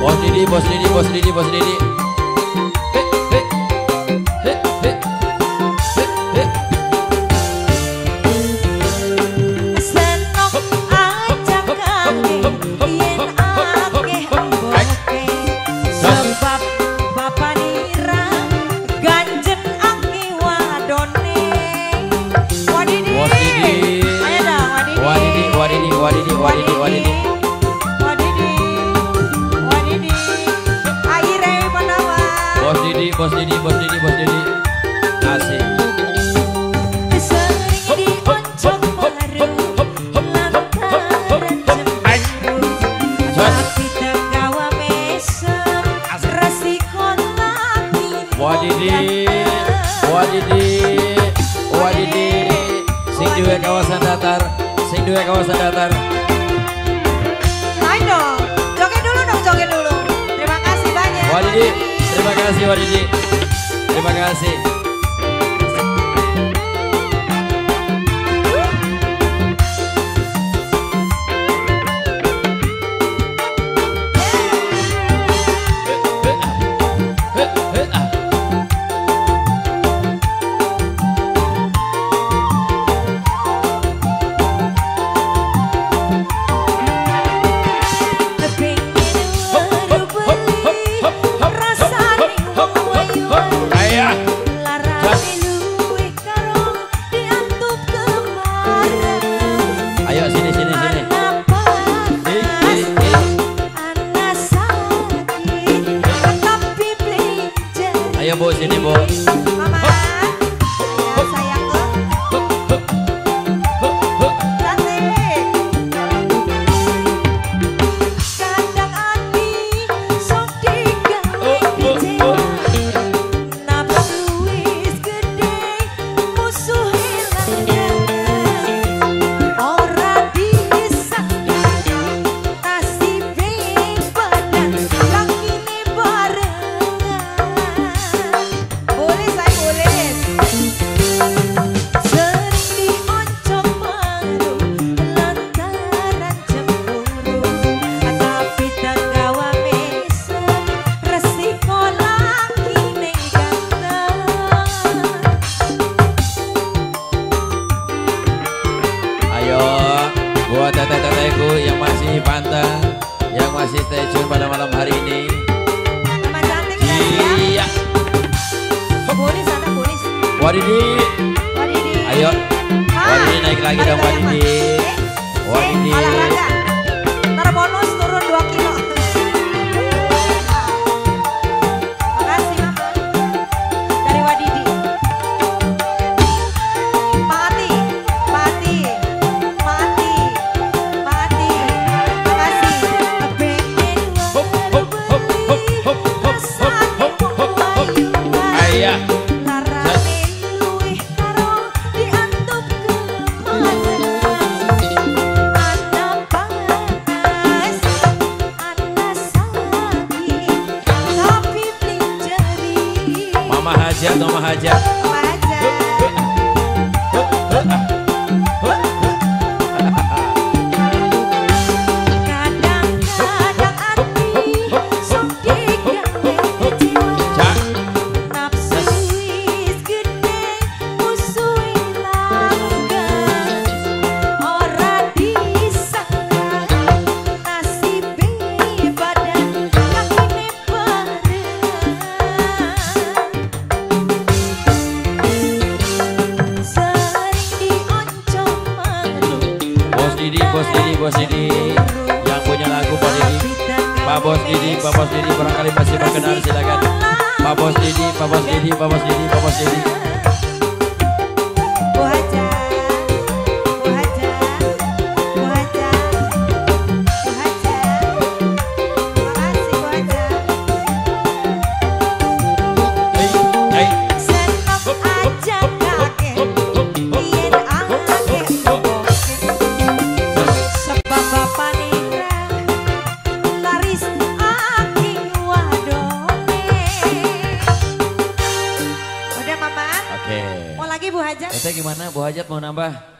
Bos Didi, Bos Didi, Bos Didi, Bos Didi. Wadidi. Aire menawa. Bos Didi, Bos Didi, Bos Didi, Bos Didi. Asik. Sering dioncok baru lantaran cemburu, tapi tergawa mesem resiko lagi. Wadidi, Wadidi, Wadidi. Sing duwe kawasan datar, sing duwe kawasan datar. Ayo dong, joget dulu dong, joget dulu. Terima kasih banyak. Wadidi, terima kasih Wadidi. Terima kasih. Ayo sini. Ayo Bu, sini Bu. Mama, sayang cantik. Kadang hati sok digawe kecewa, nafsu wis gede musuh hilang ora disangka nasibe badan lakine barengan. Boleh saya boleh. Sering dioncok malu lantaran cemburu, tapi tergawa mesem resiko lakine ganteng. Ayo buat teteh-tetehku yang masih pantang, yang masih stay tune pada malam hari ini. Mama cantik ya. Iya. Boleh sana boleh. Wadidi. Wadidi. Ayo. Wadidi naik lagi dong Ayo, Mas. Wadidi. Wadidi. Olahraga. Ntar bonus turun 2 kilo. Makasih Mama. Dari Wadidi. Mati. Makasih. Ayah. Mama hajat. Bos Didi yang punya lagu Bos Didi. Pak Bos Didi barangkali masih mengenal, silakan. Pak Bos Didi. Bu Haja. Makasih Bu Haja. Hey. Senok aja kakek, yen akeh sebab bapak nira laris aking wadone. Udah Mama? Oke. Mau lagi Bu Hajat? Gimana Bu Hajat mau nambah?